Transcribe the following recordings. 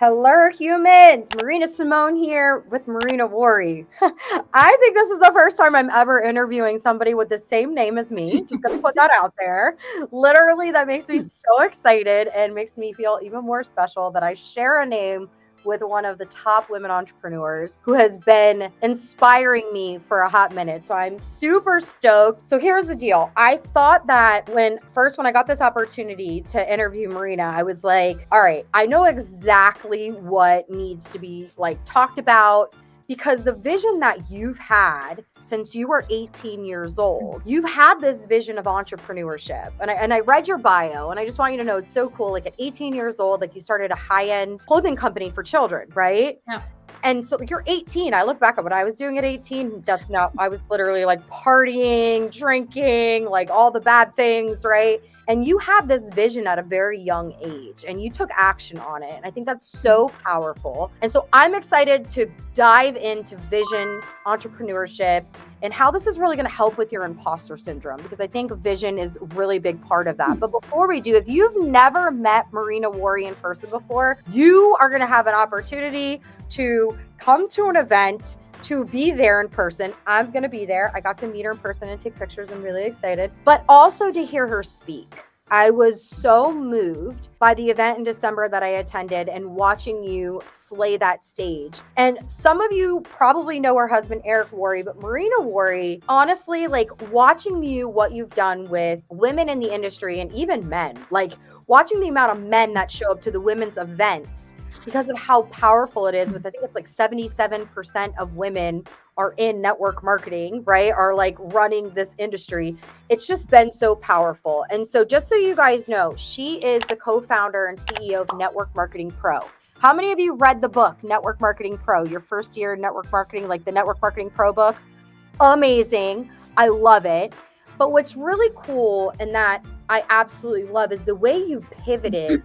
Hello, humans. Marina Simone here with Marina Worre. I think this is the first time I'm ever interviewing somebody with the same name as me. Just going to put that out there. Literally, that makes me so excited and makes me feel even more special that I share a name with one of the top women entrepreneurs who has been inspiring me for a hot minute. So I'm super stoked. So here's the deal. I thought that when I got this opportunity to interview Marina, I was like, all right, I know exactly what needs to be like talked about because the vision that you've had since you were 18 years old, you've had this vision of entrepreneurship. And I read your bio, and I just want you to know it's so cool. Like at 18 years old, like you started a high-end clothing company for children, right? Yeah. And so like you're 18. I look back at what I was doing at 18. I was literally like partying, drinking, like all the bad things, right? And you had this vision at a very young age and you took action on it. And I think that's so powerful. And so I'm excited to dive into vision, entrepreneurship, and how this is really going to help with your imposter syndrome, because I think vision is a really big part of that. But before we do, if you've never met Marina Worre in person before, you are going to have an opportunity to come to an event, to be there in person. I'm going to be there. I got to meet her in person and take pictures. I'm really excited, but also to hear her speak. I was so moved by the event in December that I attended and watching you slay that stage. And some of you probably know her husband, Eric Worre, but Marina Worre, honestly, like watching you, what you've done with women in the industry and even men, like watching the amount of men that show up to the women's events because of how powerful it is with, I think it's like 77% of women are in network marketing, right? Are like running this industry. It's just been so powerful. And so just so you guys know, she is the co-founder and CEO of Network Marketing Pro. How many of you read the book, Network Marketing Pro, your first year network marketing, like the Network Marketing Pro book? Amazing. I love it. But what's really cool and that I absolutely love is the way you pivoted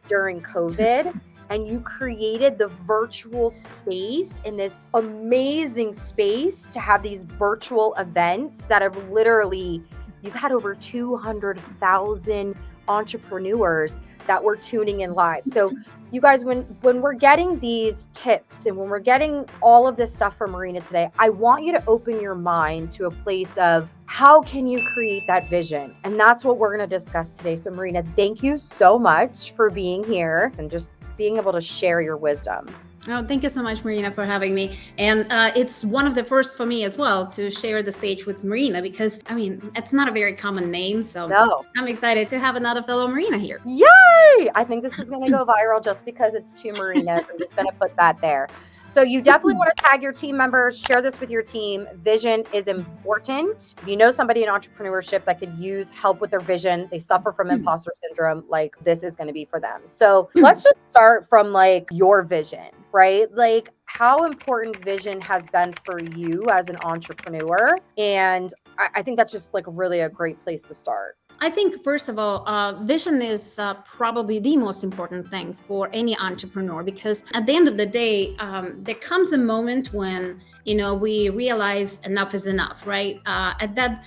during COVID. And you created the virtual space in this amazing space to have these virtual events that have literally, you've had over 200,000 entrepreneurs that were tuning in live. So you guys, when we're getting these tips and when we're getting all of this stuff from Marina today, I want you to open your mind to a place of how can you create that vision? And that's what we're going to discuss today. So Marina, thank you so much for being here and just being able to share your wisdom. Oh, thank you so much, Marina, for having me. And it's one of the first for me as well to share the stage with Marina because, I mean, it's not a very common name. So No. I'm excited to have another fellow Marina here. Yay! I think this is going to go viral just because it's two Marinas. I'm just going to put that there. So you definitely want to tag your team members, share this with your team. Vision is important. If you know somebody in entrepreneurship that could use help with their vision, they suffer from imposter syndrome, like this is going to be for them. So let's just start from like your vision, right? Like how important vision has been for you as an entrepreneur. And I think that's just like really a great place to start. I think, first of all, vision is probably the most important thing for any entrepreneur because at the end of the day, there comes a moment when, we realize enough is enough, right? At that,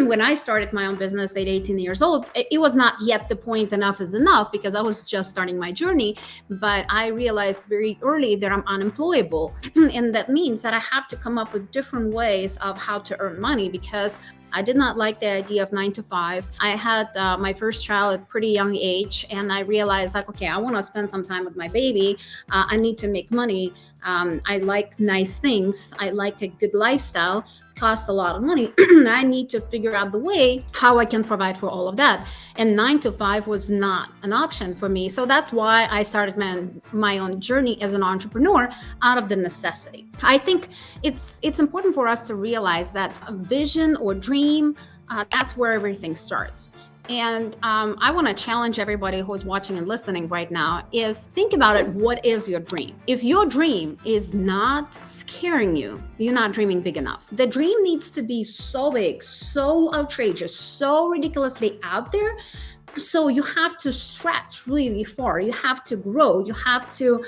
when I started my own business at 18 years old, it was not yet the point enough is enough because I was just starting my journey. But I realized very early that I'm unemployable. And that means that I have to come up with different ways of how to earn money because I did not like the idea of 9 to 5. I had my first child at a pretty young age, and I realized like, okay, I want to spend some time with my baby. I need to make money. I like nice things. I like a good lifestyle. Cost a lot of money. I need to figure out the way how I can provide for all of that. And 9 to 5 was not an option for me. So that's why I started my own journey as an entrepreneur out of the necessity. I think it's important for us to realize that a vision or dream, that's where everything starts. And I want to challenge everybody who's watching and listening right now is think about it. What is your dream? If your dream is not scaring you, you're not dreaming big enough. The dream needs to be so big, so outrageous, so ridiculously out there. So you have to stretch really far. You have to grow. You have to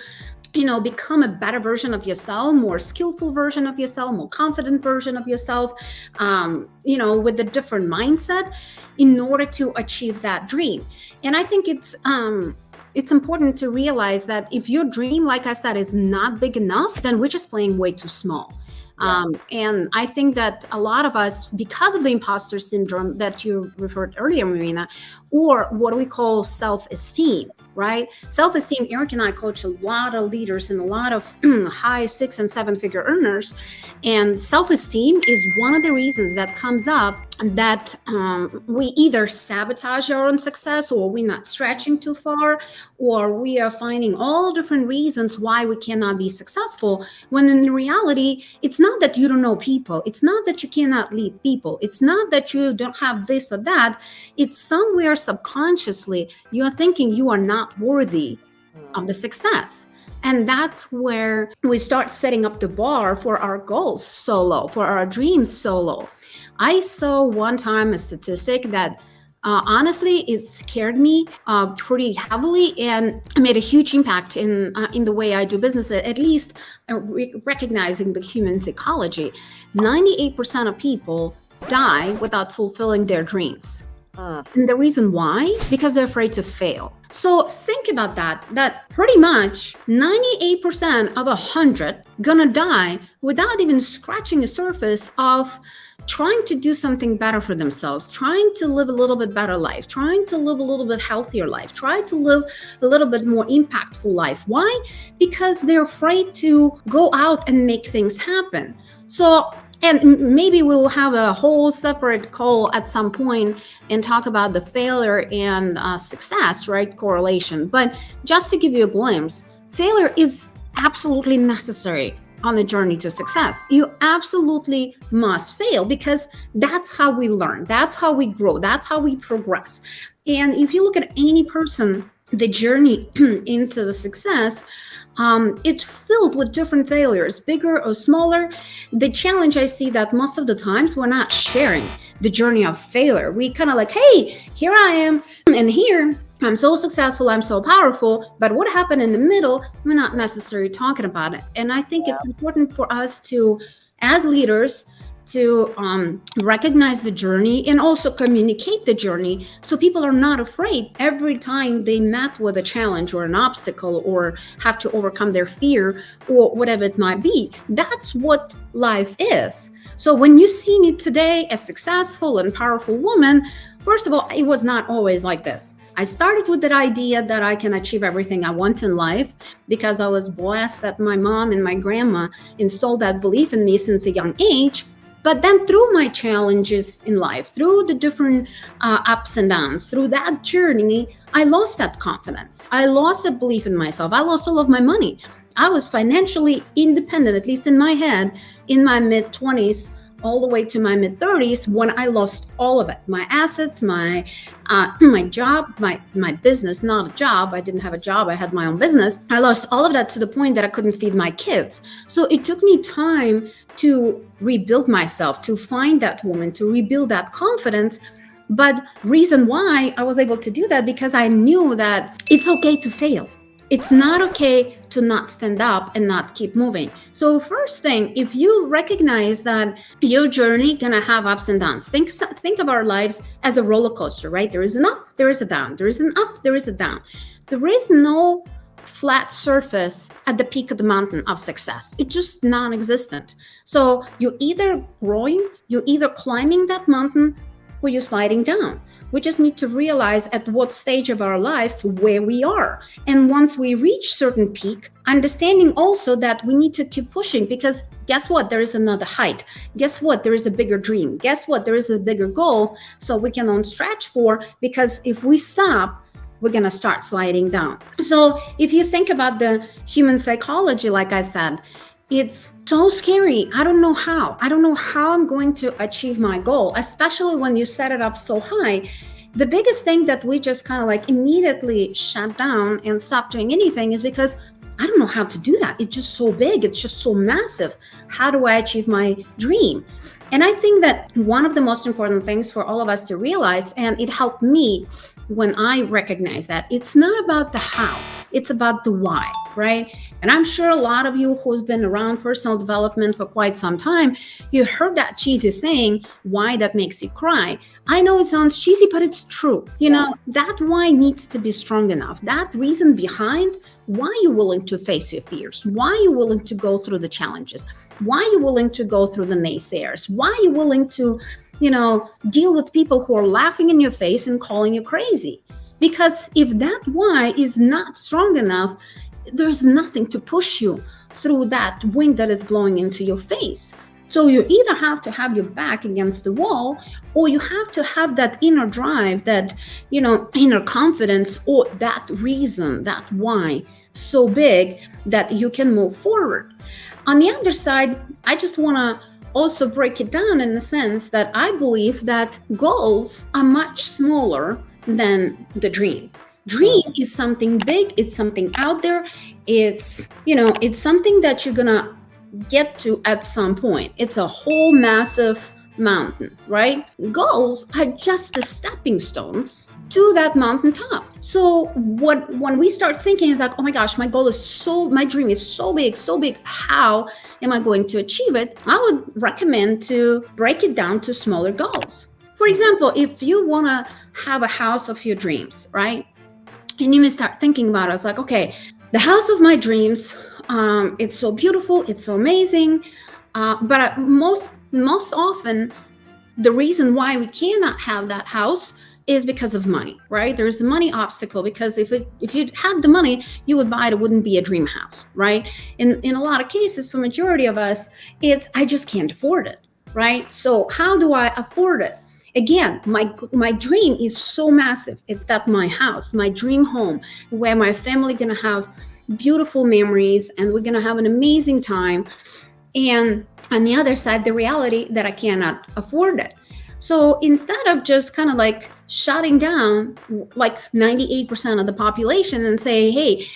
become a better version of yourself, more skillful version of yourself, more confident version of yourself, with a different mindset in order to achieve that dream. And I think it's it's important to realize that if your dream, like I said, is not big enough, then we're just playing way too small. Yeah. And I think that a lot of us, because of the imposter syndrome that you referred earlier, Marina, or what we call self-esteem, right? Self-esteem, Eric and I coach a lot of leaders and a lot of high 6 and 7 figure earners. And self-esteem is one of the reasons that comes up that we either sabotage our own success, or we're not stretching too far, or we are finding all different reasons why we cannot be successful, when in reality, it's not that you don't know people. It's not that you cannot lead people. It's not that you don't have this or that. It's somewhere subconsciously you are thinking you are not worthy of the success. And that's where we start setting up the bar for our goals so low, for our dreams so low. I saw one time a statistic that honestly, it scared me pretty heavily and made a huge impact in the way I do business, at least recognizing the human psychology. 98% of people die without fulfilling their dreams. And the reason why? Because they're afraid to fail. So think about that pretty much 98% of 100 gonna die without even scratching the surface of trying to do something better for themselves, trying to live a little bit better life, trying to live a little bit healthier life, trying to live a little bit more impactful life. Why? Because they're afraid to go out and make things happen. So, and maybe we will have a whole separate call at some point and talk about the failure and success, right? Correlation. But just to give you a glimpse, failure is absolutely necessary on the journey to success. You absolutely must fail, because that's how we learn. That's how we grow. That's how we progress. And if you look at any person, the journey into the success, it's filled with different failures, bigger or smaller. The challenge I see that most of the times we're not sharing the journey of failure. We kind of like, hey, here I am, and here I'm so successful, I'm so powerful, but what happened in the middle, we're not necessarily talking about it. And I think it's important for us to, as leaders, to recognize the journey and also communicate the journey, so people are not afraid every time they met with a challenge or an obstacle or have to overcome their fear or whatever it might be. That's what life is. So when you see me today, a successful and powerful woman, first of all, it was not always like this. I started with that idea that I can achieve everything I want in life because I was blessed that my mom and my grandma installed that belief in me since a young age. But then through my challenges in life, through the different ups and downs, through that journey, I lost that confidence. I lost that belief in myself. I lost all of my money. I was financially independent, at least in my head, in my mid-20s, all the way to my mid-30s, when I lost all of it. My assets, my job, my business, not a job. I didn't have a job. I had my own business. I lost all of that to the point that I couldn't feed my kids. So it took me time to rebuild myself, to find that woman, to rebuild that confidence. But reason why I was able to do that, because I knew that it's okay to fail. It's not okay to not stand up and not keep moving. So first thing, if you recognize that your journey gonna have ups and downs, think of our lives as a roller coaster, right? There is an up, there is a down, there is an up, there is a down. There is no flat surface at the peak of the mountain of success. It's just non-existent. So you're either growing, you're either climbing that mountain, or you're sliding down. We just need to realize at what stage of our life where we are. And once we reach certain peak, understanding also that we need to keep pushing, because guess what? There is another height. Guess what? There is a bigger dream. Guess what? There is a bigger goal. So we can on stretch for, because if we stop, we're going to start sliding down. So if you think about the human psychology, like I said, it's so scary. I don't know how. I don't know how I'm going to achieve my goal, especially when you set it up so high. The biggest thing that we just kind of like immediately shut down and stop doing anything is because I don't know how to do that. It's just so big. It's just so massive. How do I achieve my dream? And I think that one of the most important things for all of us to realize, and it helped me when I recognize that, it's not about the how. It's about the why, right? And I'm sure a lot of you who's been around personal development for quite some time, you heard that cheesy saying, why that makes you cry. I know it sounds cheesy, but it's true. You know, that why needs to be strong enough. That reason behind why you're willing to face your fears, why you're willing to go through the challenges, why you're willing to go through the naysayers, why you're willing to, deal with people who are laughing in your face and calling you crazy. Because if that why is not strong enough, there's nothing to push you through that wind that is blowing into your face. So you either have to have your back against the wall, or you have to have that inner drive, that, inner confidence, or that reason, that why so big that you can move forward. On the other side, I just want to also break it down in the sense that I believe that goals are much smaller than the dream. Dream is something big, it's something out there, it's something that you're gonna get to at some point. It's a whole massive mountain, right? Goals are just the stepping stones to that mountaintop. So when we start thinking, is like, oh my gosh, my dream is so big, how am I going to achieve it? I would recommend to break it down to smaller goals. For example, if you want to have a house of your dreams, right? And you may start thinking about it. It's like, okay, the house of my dreams, it's so beautiful, it's so amazing. But most often, the reason why we cannot have that house is because of money, right? There's a money obstacle, because if you had the money, you would buy it. It wouldn't be a dream house, right? In a lot of cases, for majority of us, it's I just can't afford it, right? So how do I afford it? Again, my dream is so massive. It's that my house, my dream home, where my family gonna have beautiful memories and we're gonna have an amazing time. And on the other side, the reality that I cannot afford it. So instead of just kind of like shutting down like 98% of the population and say, hey,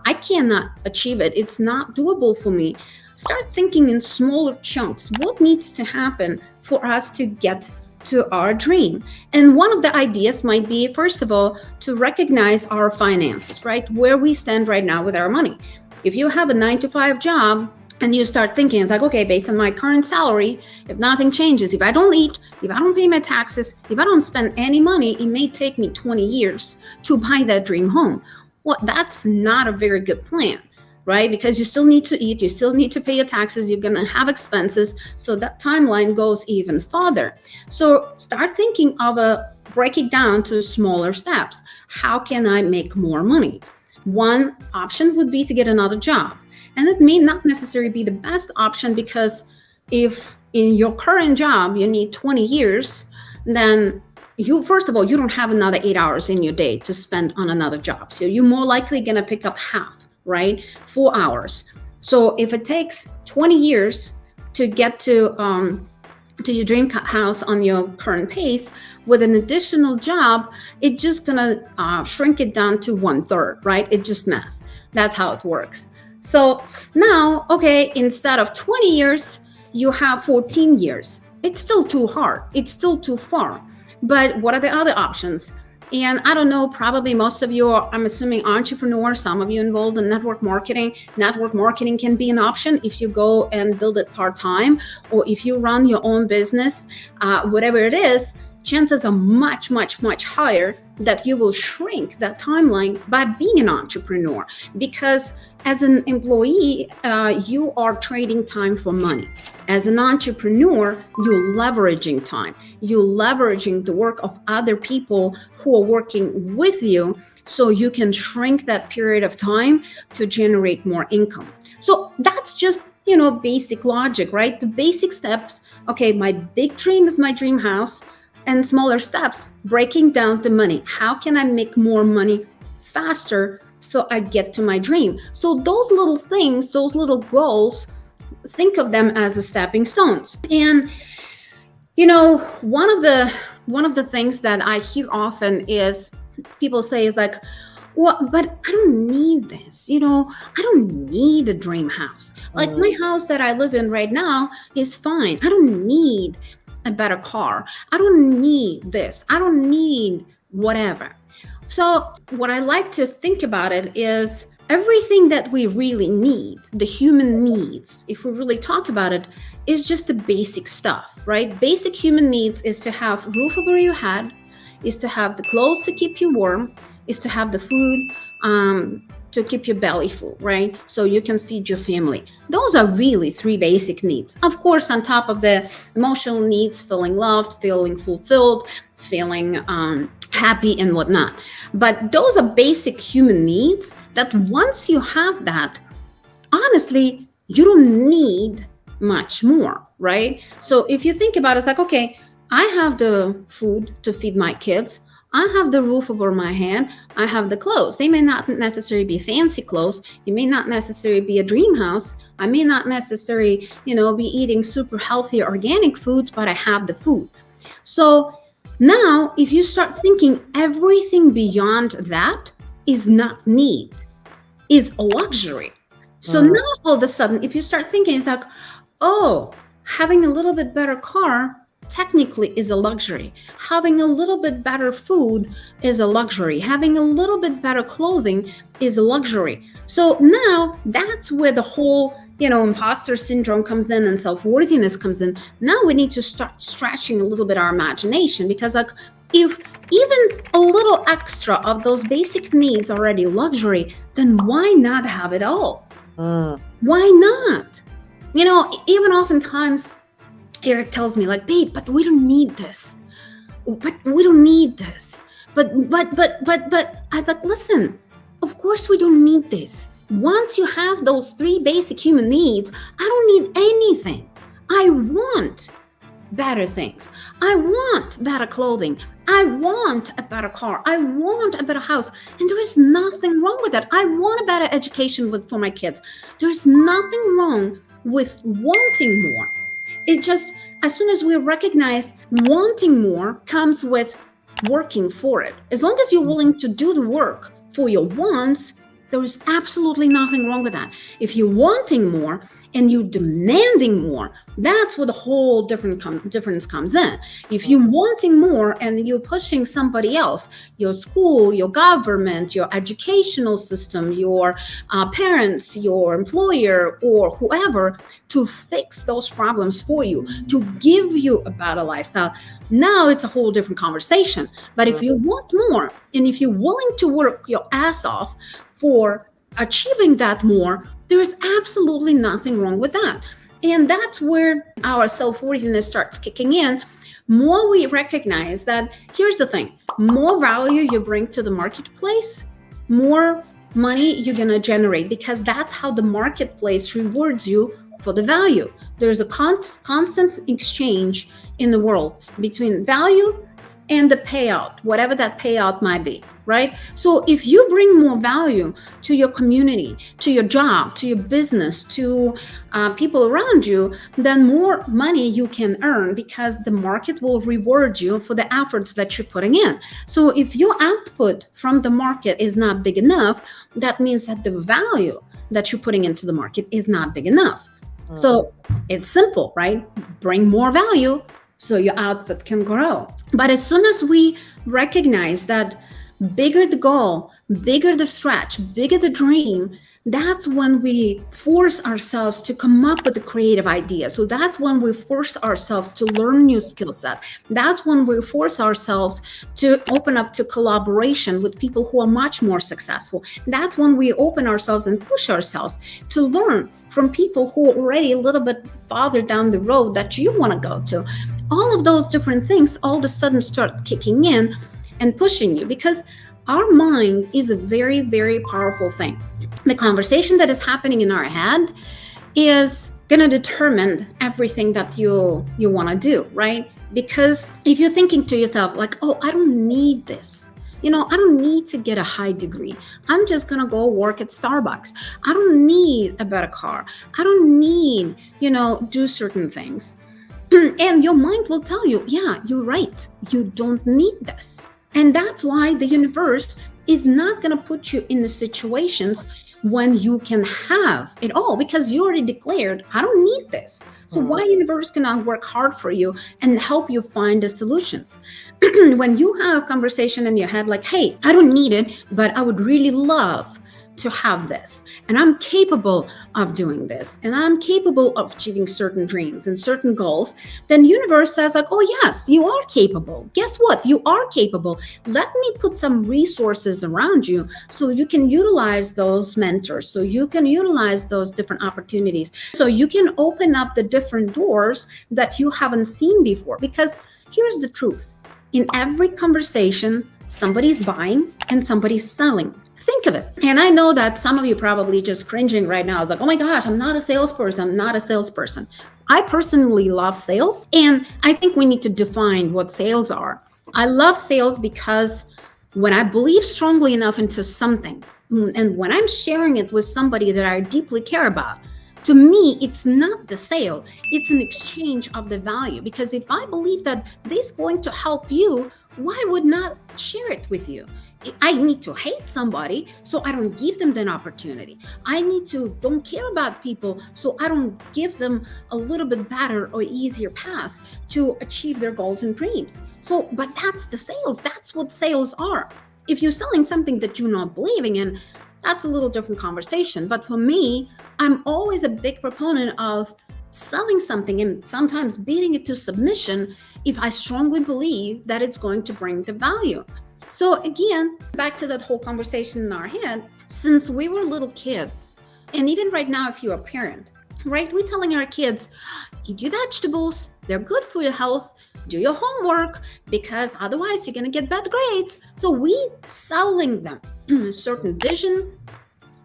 I cannot achieve it, it's not doable for me, start thinking in smaller chunks. What needs to happen for us to get to our dream? And one of the ideas might be, first of all, to recognize our finances, right? Where we stand right now with our money. If you have a 9-to-5 job, and you start thinking, it's like, okay, based on my current salary, if nothing changes, if I don't eat, if I don't pay my taxes, if I don't spend any money, it may take me 20 years to buy that dream home. Well, that's not a very good plan, right? Because you still need to eat, you still need to pay your taxes, you're gonna have expenses. So that timeline goes even farther. So start thinking of breaking down to smaller steps. How can I make more money? One option would be to get another job. And it may not necessarily be the best option, because if in your current job you need 20 years, then first of all, you don't have another 8 hours in your day to spend on another job. So you're more likely going to pick up half, right? 4 hours. So if it takes 20 years to get to your dream house on your current pace, with an additional job, it's just going to shrink it down to 1/3, right? It's just math. That's how it works. So now, okay, instead of 20 years, you have 14 years. It's still too hard. It's still too far. But what are the other options? And I don't know, probably most of you are, I'm assuming, entrepreneurs, some of you involved in network marketing. Network marketing can be an option if you go and build it part-time, or if you run your own business, whatever it is, chances are much, much, much higher that you will shrink that timeline by being an entrepreneur. Because as an employee, you are trading time for money. As an entrepreneur, you're leveraging time. You're leveraging the work of other people who are working with you, so you can shrink that period of time to generate more income. So that's just, basic logic, right? The basic steps. Okay, my big dream is my dream house. And smaller steps, breaking down the money. How can I make more money faster so I get to my dream? So those little things, those little goals, think of them as the stepping stones. And one of the things that I hear often is people say is like, well, but I don't need this. I don't need a dream house. Like my house that I live in right now is fine. I don't need a better car. I don't need this. I don't need whatever. So, what I like to think about it is everything that we really need, the human needs, if we really talk about it, is just the basic stuff, right? Basic human needs is to have roof over your head, is to have the clothes to keep you warm, is to have the food to keep your belly full, right? So you can feed your family. Those are really three basic needs. Of course, on top of the emotional needs, feeling loved, feeling fulfilled, feeling happy and whatnot. But those are basic human needs that once you have that, honestly, you don't need much more, right? So if you think about it, it's like, okay, I have the food to feed my kids. I have the roof over my head. I have the clothes. They may not necessarily be fancy clothes. It may not necessarily be a dream house. I may not necessarily, be eating super healthy organic foods, but I have the food. So now, if you start thinking everything beyond that is not need, is a luxury. So now all of a sudden, if you start thinking, it's like, oh, having a little bit better car technically is a luxury. Having a little bit better food is a luxury. Having a little bit better clothing is a luxury. So now that's where the whole, imposter syndrome comes in and self-worthiness comes in. Now we need to start stretching a little bit our imagination, because like if even a little extra of those basic needs are already luxury, then why not have it all? Why not? Even oftentimes Eric tells me like, babe, but we don't need this. But we don't need this. But I was like, listen, of course we don't need this. Once you have those three basic human needs, I don't need anything. I want better things. I want better clothing. I want a better car. I want a better house. And there is nothing wrong with that. I want a better education for my kids. There's nothing wrong with wanting more. It just, as soon as we recognize wanting more comes with working for it. As long as you're willing to do the work for your wants, there is absolutely nothing wrong with that. If you're wanting more and you're demanding more, that's where the whole difference comes in. If you're wanting more and you're pushing somebody else, your school, your government, your educational system, your parents, your employer, or whoever, to fix those problems for you, to give you a better lifestyle, now it's a whole different conversation. But if you want more, and if you're willing to work your ass off for achieving that more, there's absolutely nothing wrong with that. And that's where our self-worthiness starts kicking in. More we recognize that, here's the thing, more value you bring to the marketplace, more money you're going to generate, because that's how the marketplace rewards you for the value. There's a constant exchange in the world between value and the payout, whatever that payout might be, right? So if you bring more value to your community, to your job, to your business, to people around you, then more money you can earn, because the market will reward you for the efforts that you're putting in. So if your output from the market is not big enough, that means that the value that you're putting into the market is not big enough. So it's simple, right? Bring more value so your output can grow. But as soon as we recognize that bigger the goal, bigger the stretch, bigger the dream, that's when we force ourselves to come up with a creative idea. So that's when we force ourselves to learn new skill set. That's when we force ourselves to open up to collaboration with people who are much more successful. That's when we open ourselves and push ourselves to learn from people who are already a little bit farther down the road that you want to go to. All of those different things all of a sudden start kicking in and pushing you, because our mind is a very, very powerful thing. The conversation that is happening in our head is going to determine everything that you want to do, right? Because if you're thinking to yourself like, oh, I don't need this. I don't need to get a high degree. I'm just going to go work at Starbucks. I don't need a better car. I don't need, do certain things. And your mind will tell you, yeah, you're right. You don't need this. And that's why the universe is not going to put you in the situations when you can have it all because you already declared, I don't need this. So why universe cannot work hard for you and help you find the solutions? When you have a conversation in your head like, hey, I don't need it, but I would really love to have this, and I'm capable of doing this, and I'm capable of achieving certain dreams and certain goals, then universe says like, oh yes, you are capable. Guess what? You are capable. Let me put some resources around you so you can utilize those mentors, so you can utilize those different opportunities, so you can open up the different doors that you haven't seen before. Because here's the truth. In every conversation, somebody's buying and somebody's selling. Think of it. And I know that some of you probably just cringing right now. It's like, oh my gosh, I'm not a salesperson. I'm not a salesperson. I personally love sales. And I think we need to define what sales are. I love sales because when I believe strongly enough into something, and when I'm sharing it with somebody that I deeply care about, to me, it's not the sale. It's an exchange of the value. Because if I believe that this is going to help you, why would not share it with you? I need to hate somebody, so I don't give them an opportunity. I need to don't care about people, so I don't give them a little bit better or easier path to achieve their goals and dreams. So, but that's the sales. That's what sales are. If you're selling something that you're not believing in, that's a little different conversation. But for me, I'm always a big proponent of selling something and sometimes beating it to submission if I strongly believe that it's going to bring the value. So again, back to that whole conversation in our head, since we were little kids, and even right now, if you're a parent, right, we're telling our kids, eat your vegetables, they're good for your health, do your homework, because otherwise you're going to get bad grades. So we selling them a certain vision,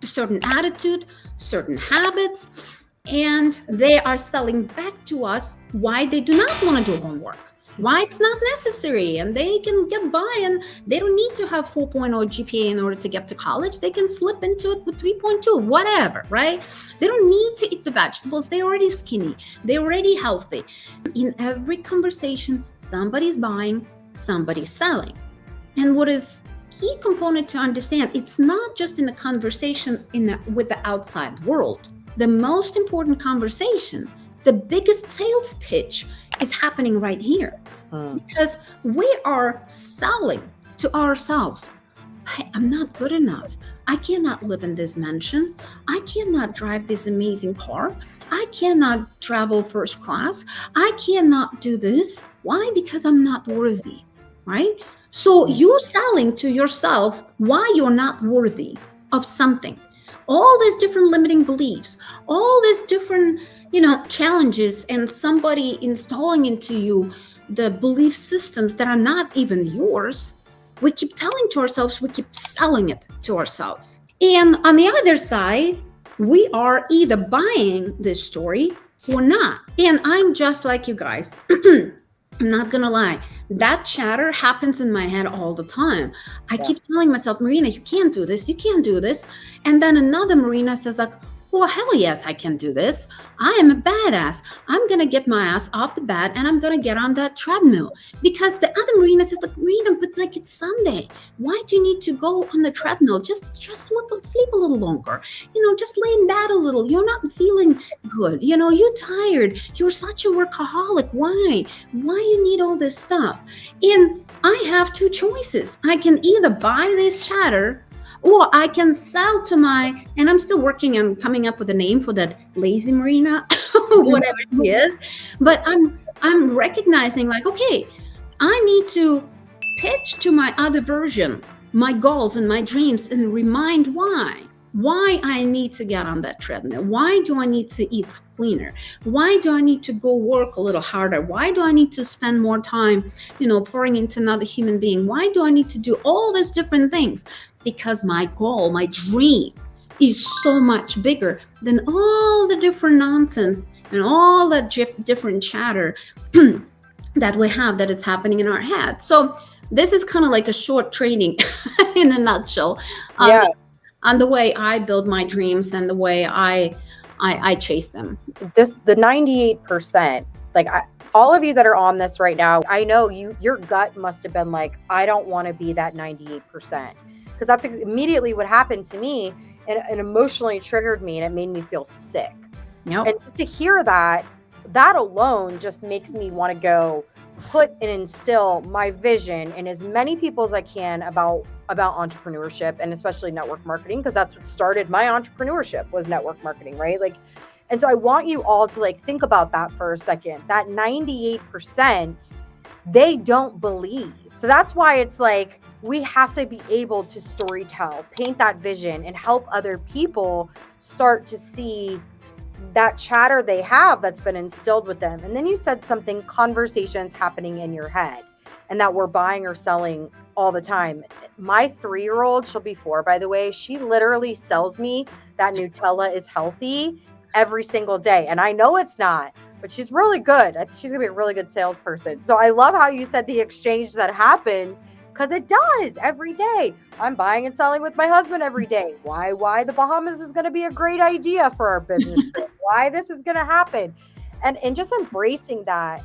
a certain attitude, certain habits, and they are selling back to us why they do not want to do homework, why it's not necessary, and they can get by and they don't need to have 4.0 GPA in order to get to college. They can slip into it with 3.2, whatever, right? They don't need to eat the vegetables. They're already skinny. They're already healthy. In every conversation, somebody's buying, somebody's selling. And what is key component to understand, it's not just in the conversation with the outside world. The most important conversation, the biggest sales pitch is happening right here. Because we are selling to ourselves. I'm not good enough. I cannot live in this mansion. I cannot drive this amazing car. I cannot travel first class. I cannot do this. Why? Because I'm not worthy, right? So you're selling to yourself why you're not worthy of something. All these different limiting beliefs, all these different, challenges, and somebody installing into you the belief systems that are not even yours. We keep telling to ourselves, we keep selling it to ourselves. And on the other side, we are either buying this story or not. And I'm just like you guys. I'm not gonna lie, that chatter happens in my head all the time. I keep telling myself, Marina, you can't do this, you can't do this. And then another Marina says like, well, hell yes, I can do this. I am a badass. I'm going to get my ass off the bed and I'm going to get on that treadmill. Because the other Marina says like, Marina, but like it's Sunday. Why do you need to go on the treadmill? Just sleep a little longer. Just lay in bed a little. You're not feeling good. You're tired. You're such a workaholic. Why? Why you need all this stuff? And I have two choices. I can either buy this chatter, or I can sell to and I'm still working on coming up with a name for that lazy Marina, whatever it is. But I'm recognizing like, okay, I need to pitch to my other version, my goals and my dreams, and remind why I need to get on that treadmill. Why do I need to eat cleaner? Why do I need to go work a little harder? Why do I need to spend more time, pouring into another human being? Why do I need to do all these different things? Because my goal, my dream is so much bigger than all the different nonsense and all that different chatter that we have that it's happening in our head. So this is kind of like a short training in a nutshell. On the way I build my dreams and the way I chase them. The 98%, all of you that are on this right now, I know your gut must have been like, I don't want to be that 98%. Because that's immediately what happened to me. and emotionally triggered me, and it made me feel sick. Yep. And just to hear that, that alone just makes me want to go put and instill my vision in as many people as I can about entrepreneurship, and especially network marketing, because that's what started my entrepreneurship, was network marketing, right? Like, and so I want you all to like think about that for a second. That 98%, they don't believe. So that's why it's like we have to be able to storytell, paint that vision, and help other people start to see that chatter they have that's been instilled with them. And then you said something, conversations happening in your head, and that we're buying or selling all the time. My 3-year-old, she'll be 4, by the way, she literally sells me that Nutella is healthy every single day. And I know it's not, but she's really good. I think she's gonna be a really good salesperson. So I love how you said the exchange that happens, because it does every day. I'm buying and selling with my husband every day. Why the Bahamas is going to be a great idea for our business trip. Why this is going to happen. And just embracing that,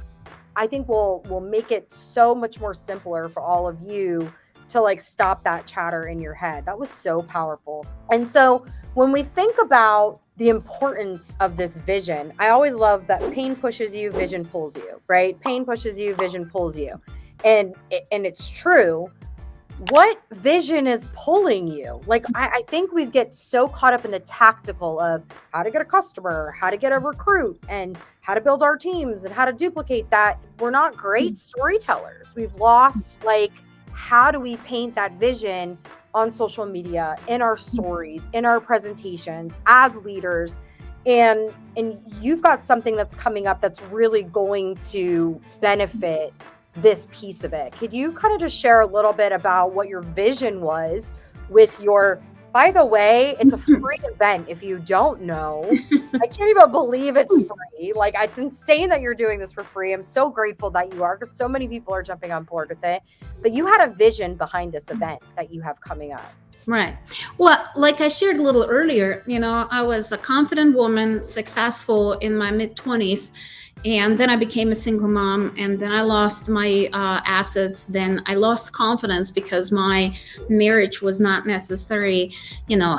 I think will make it so much more simpler for all of you to like stop that chatter in your head. That was so powerful. And so when we think about the importance of this vision, I always love that pain pushes you, vision pulls you, right? Pain pushes you, vision pulls you. And it's true. What vision is pulling you? Like, I think we get so caught up in the tactical of how to get a customer, how to get a recruit, and how to build our teams and how to duplicate that. We're not great storytellers. We've lost, like, how do we paint that vision on social media, in our stories, in our presentations as leaders? And you've got something that's coming up that's really going to benefit this piece of it. Could you kind of just share a little bit about what your vision was with your, by the way, it's a free event if you don't know. I can't even believe it's free. Like, it's insane that you're doing this for free. I'm so grateful that you are, because so many people are jumping on board with it. But you had a vision behind this event that you have coming up. Right. Well, like I shared a little earlier, I was a confident woman, successful in my mid-20s. And then I became a single mom, and then I lost my assets. Then I lost confidence because my marriage was not necessarily,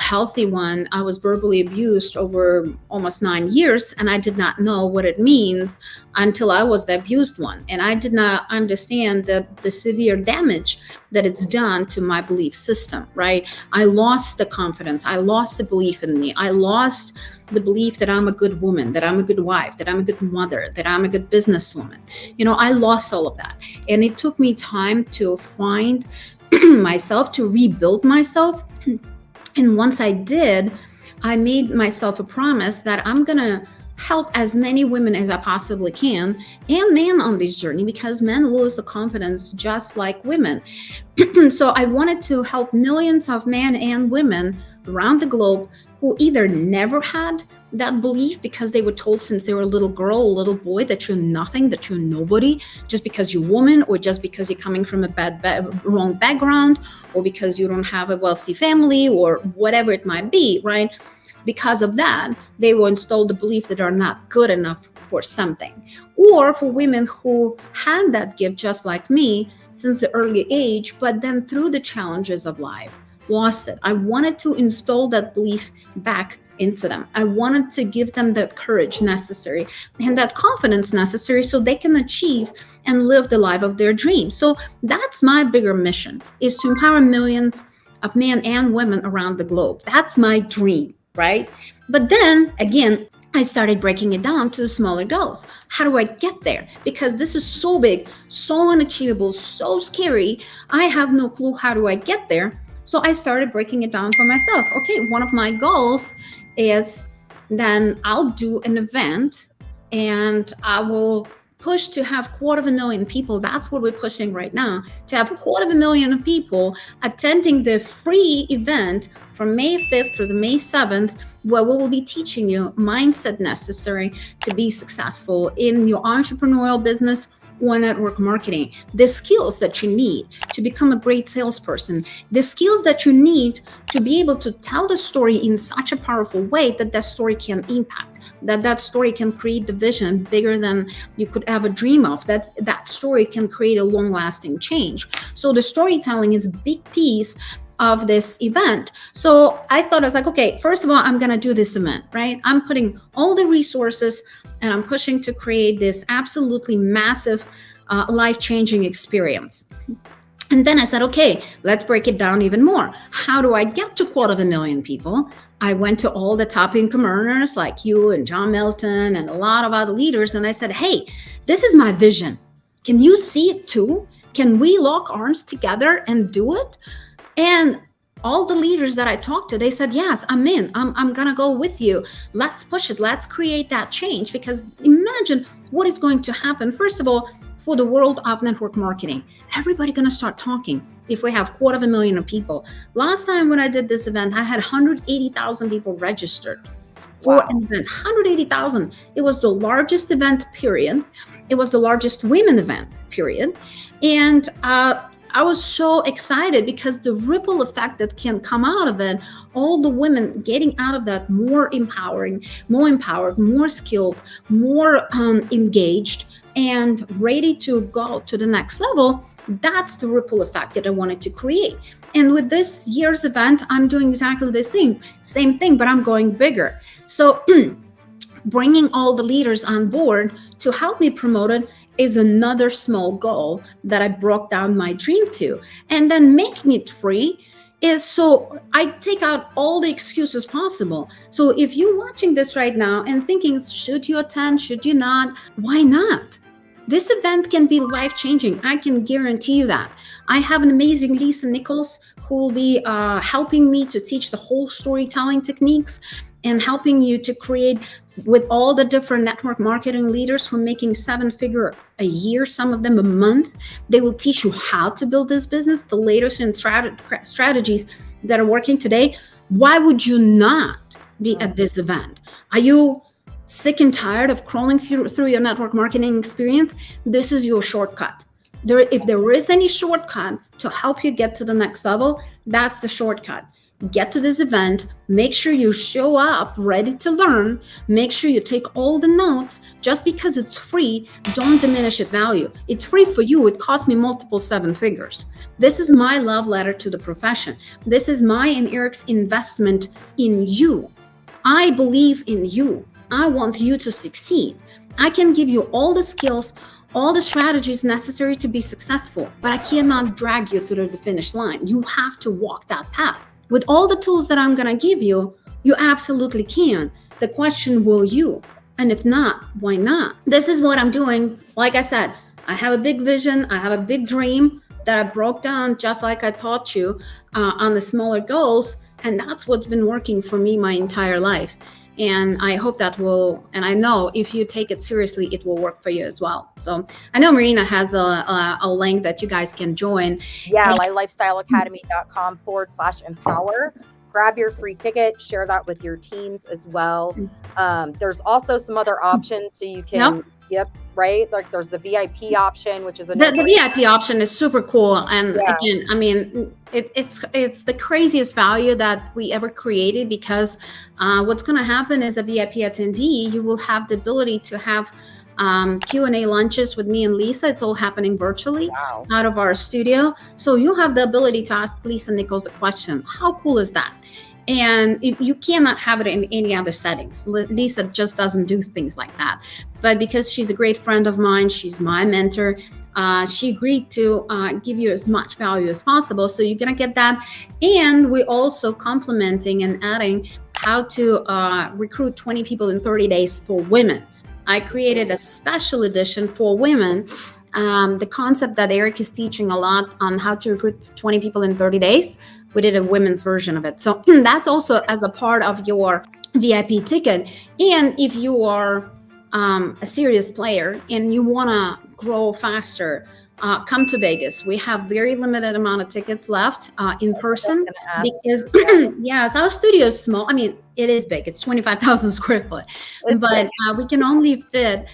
healthy one. I was verbally abused over almost 9 years, and I did not know what it means until I was the abused one. And I did not understand the severe damage that it's done to my belief system, right? I lost the confidence. I lost the belief in me. I lost the belief that I'm a good woman, that I'm a good wife, that I'm a good mother, that I'm a good businesswoman. I lost all of that. And it took me time to find myself, to rebuild myself. And once I did, I made myself a promise that I'm going to help as many women as I possibly can, and men on this journey, because men lose the confidence just like women. So I wanted to help millions of men and women around the globe who either never had that belief because they were told since they were a little girl, a little boy, that you're nothing, that you're nobody, just because you're a woman, or just because you're coming from a wrong background, or because you don't have a wealthy family, or whatever it might be, right? Because of that, they were installed the belief that are not good enough for something. Or for women who had that gift just like me since the early age, but then through the challenges of life, lost it. I wanted to install that belief back into them. I wanted to give them the courage necessary and that confidence necessary so they can achieve and live the life of their dreams. So that's my bigger mission, is to empower millions of men and women around the globe. That's my dream, right? But then again, I started breaking it down to smaller goals. How do I get there? Because this is so big, so unachievable, so scary. I have no clue how do I get there. So I started breaking it down for myself. Okay, one of my goals is then I'll do an event and I will push to have 250,000 people. That's what we're pushing right now, to have 250,000 people attending the free event from May 5th through the May 7th, where we will be teaching you mindset necessary to be successful in your entrepreneurial business or network marketing, the skills that you need to become a great salesperson, the skills that you need to be able to tell the story in such a powerful way that that story can impact, that story can create the vision bigger than you could ever dream of, that story can create a long-lasting change. So the storytelling is a big piece of this event. So I thought, I was like, okay, first of all, I'm going to do this event, right? I'm putting all the resources and I'm pushing to create this absolutely massive, life-changing experience. And then I said, okay, let's break it down even more. How do I get to 250,000 people? I went to all the top income earners like you and John Milton and a lot of other leaders. And I said, hey, this is my vision. Can you see it too? Can we lock arms together and do it? And all the leaders that I talked to, they said, yes, I'm in. I'm going to go with you. Let's push it. Let's create that change. Because imagine what is going to happen. First of all, for the world of network marketing, everybody going to start talking. If we have 250,000 people. Last time when I did this event, I had 180,000 people registered for an event. 180,000. It was the largest event, period. It was the largest women event, period. And I was so excited because the ripple effect that can come out of it, all the women getting out of that more empowering, more empowered, more skilled, more engaged, and ready to go to the next level. That's the ripple effect that I wanted to create. And with this year's event, I'm doing exactly the same thing, but I'm going bigger. So bringing all the leaders on board to help me promote it is another small goal that I broke down my dream to. And then making it free is so I take out all the excuses possible. So if you're watching this right now and thinking, should you attend, should you not? Why not? This event can be life-changing. I can guarantee you that. I have an amazing Lisa Nichols who will be helping me to teach the whole storytelling techniques and helping you to create with all the different network marketing leaders who are making 7-figure a year, some of them a month. They will teach you how to build this business, the latest in strategies that are working today. Why would you not be at this event? Are you sick and tired of crawling through your network marketing experience? This is your shortcut. If there is any shortcut to help you get to the next level, that's the shortcut. Get to this event, make sure you show up ready to learn, make sure you take all the notes. Just because it's free, don't diminish its value. It's free for you. It cost me multiple 7 figures. This is my love letter to the profession. This is my and Eric's investment in you. I believe in you. I want you to succeed. I can give you all the skills, all the strategies necessary to be successful, but I cannot drag you to the finish line. You have to walk that path. With all the tools that I'm going to give you, you absolutely can. The question, will you? And if not, why not? This is what I'm doing. Like I said, I have a big vision. I have a big dream that I broke down just like I taught you on the smaller goals. And that's what's been working for me my entire life. And I hope that will, and I know if you take it seriously, it will work for you as well. So I know Marina has a link that you guys can join. Yeah, lifestyleacademy.com/empower. Grab your free ticket, share that with your teams as well. There's also some other options so you can, right? Like there's the VIP option, which is the VIP option is super cool. And again, I mean, it's the craziest value that we ever created because what's going to happen is the VIP attendee, you will have the ability to have Q&A lunches with me and Lisa. It's all happening virtually out of our studio. So you have the ability to ask Lisa Nichols a question. How cool is that? And you cannot have it in any other settings. Lisa just doesn't do things like that. But because she's a great friend of mine, she's my mentor, she agreed to give you as much value as possible. So you're going to get that. And we're also complementing and adding how to recruit 20 people in 30 days for women. I created a special edition for women. The concept that Eric is teaching a lot on how to recruit 20 people in 30 days. We did a women's version of it. So that's also as a part of your VIP ticket. And if you are a serious player and you want to grow faster, come to Vegas. We have very limited amount of tickets left in person because yes, our studio is small. I mean, it is big. It's 25,000 square foot, but we can only fit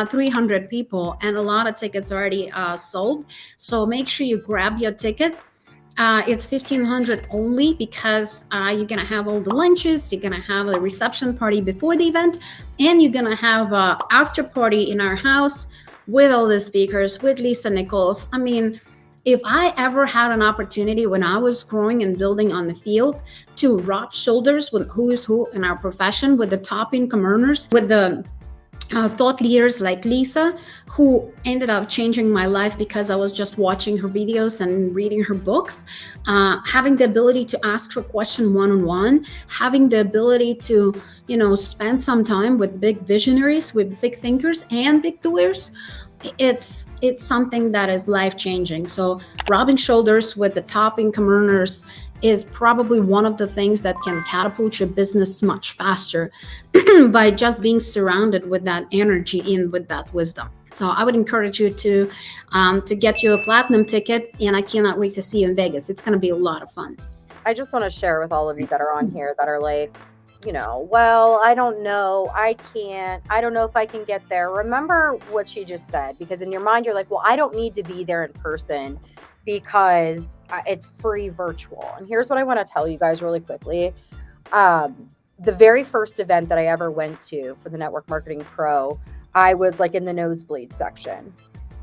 300 people, and a lot of tickets are already sold. So make sure you grab your ticket. It's 1,500 only because you're going to have all the lunches, you're going to have a reception party before the event, and you're going to have an after party in our house with all the speakers, with Lisa Nichols. I mean, If I ever had an opportunity when I was growing and building on the field to rub shoulders with who is who in our profession, with the top income earners, with the thought leaders like Lisa, who ended up changing my life because I was just watching her videos and reading her books, having the ability to ask her question one-on-one, having the ability to, spend some time with big visionaries, with big thinkers and big doers. It's something that is life changing. So rubbing shoulders with the top income earners is probably one of the things that can catapult your business much faster by just being surrounded with that energy and with that wisdom. So I would encourage you to get you a platinum ticket, and I cannot wait to see you in Vegas. It's going to be a lot of fun. I just want to share with all of you that are on here that are like, well, I don't know. I don't know if I can get there. Remember what she just said, because in your mind, you're like, well, I don't need to be there in person because it's free virtual. And here's what I want to tell you guys really quickly. The very first event that I ever went to for the Network Marketing Pro, I was like in the nosebleed section.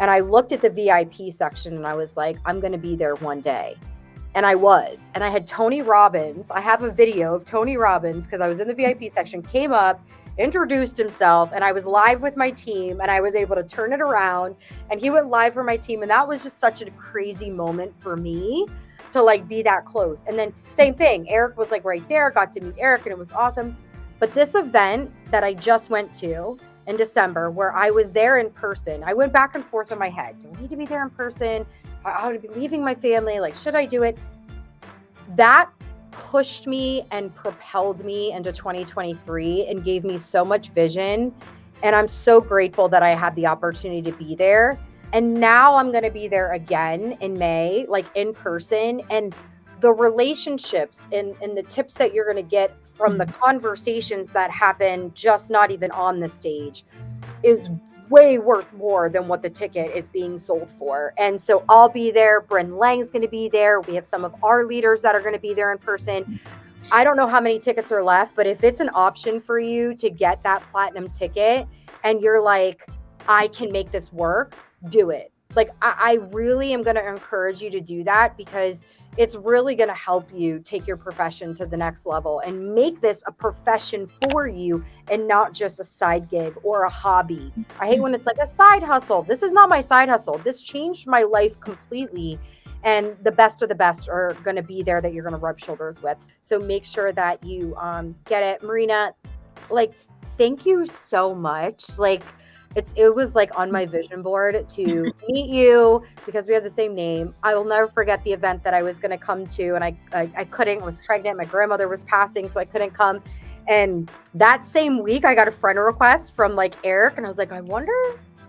And I looked at the VIP section and I was like, I'm going to be there one day. And I was. And I had Tony Robbins. I have a video of Tony Robbins because I was in the VIP section, came up, introduced himself, and I was live with my team and I was able to turn it around and he went live for my team. And that was just such a crazy moment for me to like be that close. And then same thing, Eric was like right there, got to meet Eric and it was awesome. But this event that I just went to in December where I was there in person, I went back and forth in my head. Do I need to be there in person? I would be leaving my family. Like, should I do it? That pushed me and propelled me into 2023 and gave me so much vision. And I'm so grateful that I had the opportunity to be there. And now I'm going to be there again in May, like in person. And the relationships and the tips that you're going to get from the conversations that happen just not even on the stage is way worth more than what the ticket is being sold for. And so I'll be there. Bryn Lang's going to be there. We have some of our leaders that are going to be there in person. I don't know how many tickets are left, but if it's an option for you to get that platinum ticket and you're like, I can make this work, do it. Like, I really am going to encourage you to do that because it's really going to help you take your profession to the next level and make this a profession for you and not just a side gig or a hobby. I hate when it's like a side hustle. This is not my side hustle. This changed my life completely. And the best of the best are going to be there that you're going to rub shoulders with. So make sure that you get it. Marina, like, thank you so much. Like, it was like on my vision board to meet you because we have the same name. I will never forget the event that I was going to come to and I couldn't. I was pregnant. My grandmother was passing, so I couldn't come. And that same week, I got a friend request from like Eric, and I was like, I wonder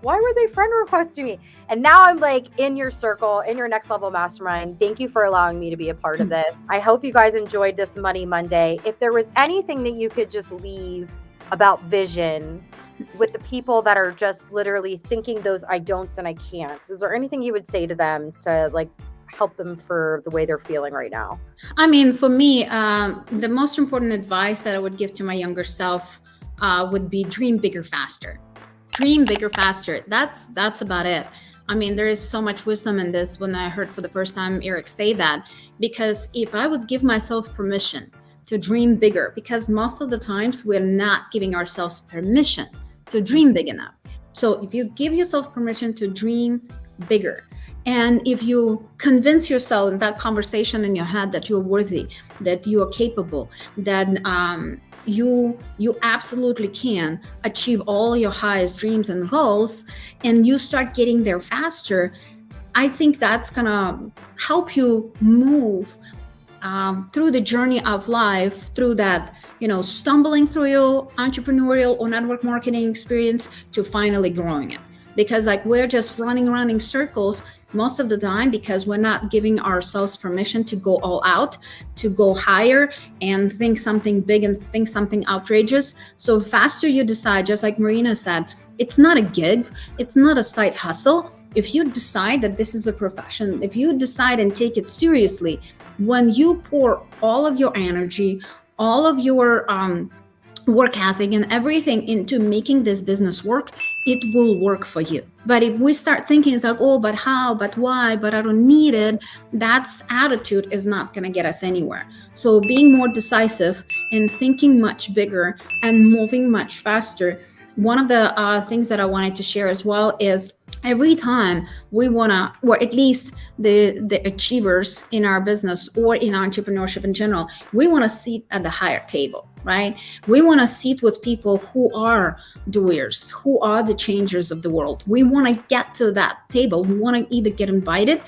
why were they friend requesting me? And now I'm like in your circle, in your next level mastermind. Thank you for allowing me to be a part of this. I hope you guys enjoyed this Money Monday. If there was anything that you could just leave about vision with the people that are just literally thinking those I don'ts and I can'ts, is there anything you would say to them to like help them for the way they're feeling right now? I mean, for me, the most important advice that I would give to my younger self would be dream bigger, faster. Dream bigger, faster. That's about it. I mean, there is so much wisdom in this when I heard for the first time Eric say that, because if I would give myself permission to dream bigger, because most of the times we're not giving ourselves permission to dream big enough. So if you give yourself permission to dream bigger, and if you convince yourself in that conversation in your head that you're worthy, that you are capable, that you absolutely can achieve all your highest dreams and goals, and you start getting there faster, I think that's gonna help you move through the journey of life, through that, stumbling through your entrepreneurial or network marketing experience to finally growing it. Because like we're just running around in circles most of the time because we're not giving ourselves permission to go all out, to go higher and think something big and think something outrageous. So faster you decide, just like Marina said, it's not a gig, it's not a side hustle. If you decide that this is a profession, if you decide and take it seriously, when you pour all of your energy, all of your work ethic and everything into making this business work, it will work for you. But if we start thinking it's like, oh, but how, but why, but I don't need it, that's attitude is not going to get us anywhere. So being more decisive and thinking much bigger and moving much faster. One of the things that I wanted to share as well is every time we want to, or at least the achievers in our business or in entrepreneurship in general, we want to sit at the higher table, right? We want to sit with people who are doers, who are the changers of the world. We want to get to that table. We want to either get invited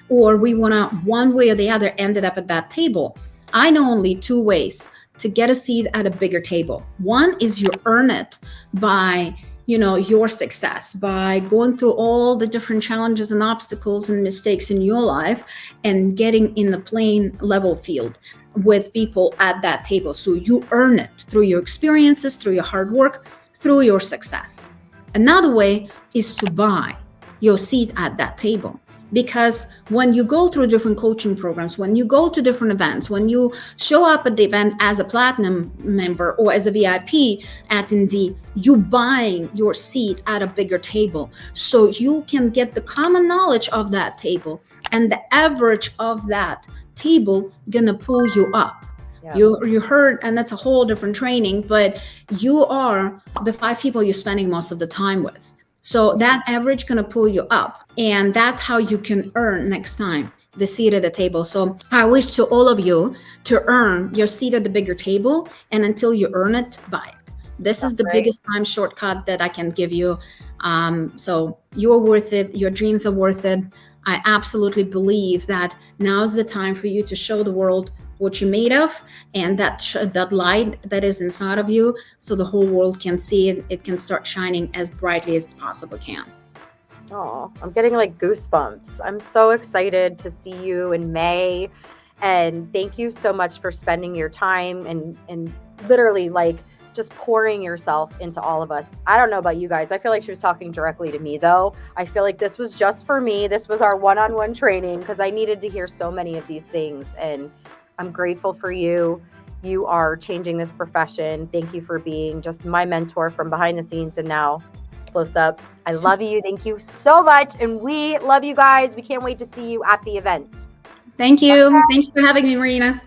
or we want to, one way or the other, ended up at that table. I know only two ways to get a seat at a bigger table. One is you earn it by your success, by going through all the different challenges and obstacles and mistakes in your life and getting in the playing level field with people at that table. So you earn it through your experiences, through your hard work, through your success. Another way is to buy your seat at that table. Because when you go through different coaching programs, when you go to different events, when you show up at the event as a platinum member or as a VIP attendee, you buying your seat at a bigger table so you can get the common knowledge of that table, and the average of that table gonna pull you up. Yeah. You heard, and that's a whole different training, but you are the 5 people you're spending most of the time with. So that average gonna pull you up, and that's how you can earn next time the seat at the table. So I wish to all of you to earn your seat at the bigger table, and until you earn it, buy it. This is the biggest time shortcut that I can give you. So you're worth it. Your dreams are worth it. I absolutely believe that now's the time for you to show the world what you're made of, and that light that is inside of you, so the whole world can see it. It can start shining as brightly as it possibly can. Oh, I'm getting like goosebumps. I'm so excited to see you in May. And thank you so much for spending your time and literally like just pouring yourself into all of us. I don't know about you guys. I feel like she was talking directly to me though. I feel like this was just for me. This was our one-on-one training because I needed to hear so many of these things. And I'm grateful for you. You are changing this profession. Thank you for being just my mentor from behind the scenes and now close up. I love you. Thank you so much. And we love you guys. We can't wait to see you at the event. Thank you. Thanks for having me, Marina.